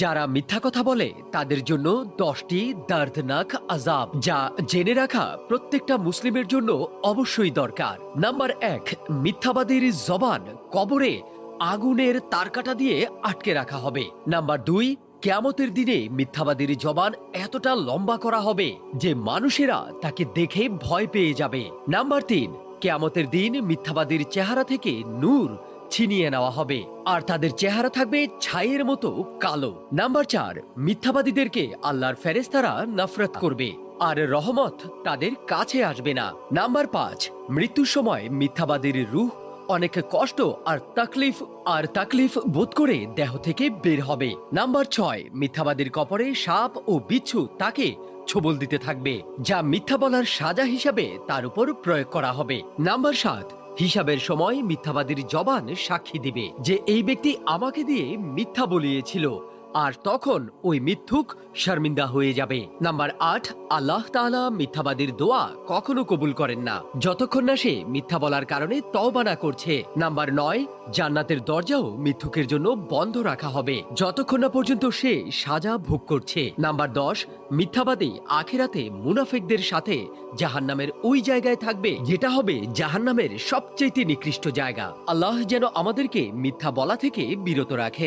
যারা মিথ্যা কথা বলে তাদের জন্য 10টি দর্দনাক আযাব, যা জেনে রাখা প্রত্যেকটা মুসলিমের জন্য অবশ্যই দরকার। নাম্বার 1, মিথ্যাবাদীর জবান কবরে আগুনের তারকাটা দিয়ে আটকে রাখা হবে। নাম্বার 2, কিয়ামতের দিনে মিথ্যাবাদীর জবান এতটা লম্বা করা হবে যে মানুষেরা তাকে দেখে ভয় পেয়ে যাবে। নাম্বার 3, কিয়ামতের দিন মিথ্যাবাদীর চেহারা থেকে নূর ছিনিয়ে নেওয়া হবে আর তাদের চেহারা থাকবে ছাইয়ের মতো কালো। নাম্বার 4, মিথ্যাবাদীদেরকে আল্লাহর ফেরেশতারা নফরত করবে আর রহমত তাদের কাছে আসবে না। নাম্বার 5, মৃত্যুর সময় মিথ্যাবাদীর রূহ অনেক কষ্ট আর তাকলিফ বোধ করে দেহ থেকে বের হবে। নাম্বার 6, মিথ্যাবাদীর কপরে সাপ ও বিচ্ছু তাকে ছোবল দিতে থাকবে, যা মিথ্যা বলার সাজা হিসাবে তার উপর প্রয়োগ করা হবে। নাম্বার 7, হিসাবের সময় মিথ্যাবাদীর জবান সাক্ষী দিবে যে এই ব্যক্তি আমাকে দিয়ে মিথ্যা বলিয়েছিল, আর তখন ওই মিথ্যুক শর্মিন্দা হয়ে যাবে। নাম্বার 8, আল্লাহ তাআলা মিথ্যাবাদীর দোয়া কখনো কবুল করেন না যতক্ষণ না সে মিথ্যা বলার কারণে তওবা না করছে। নাম্বার 9, জান্নাতের দরজাও মিথ্যুকের জন্য বন্ধ রাখা হবে যতক্ষণ না পর্যন্ত সে সাজা ভোগ করছে। নাম্বার 10, মিথ্যাবাদী আখিরাতে মুনাফিকদের সাথে জাহান্নামের ওই জায়গায় থাকবে যেটা হবে জাহান্নামের সবচেয়ে নিকৃষ্ট জায়গা। আল্লাহ যেন আমাদেরকে মিথ্যা বলা থেকে বিরত রাখেন।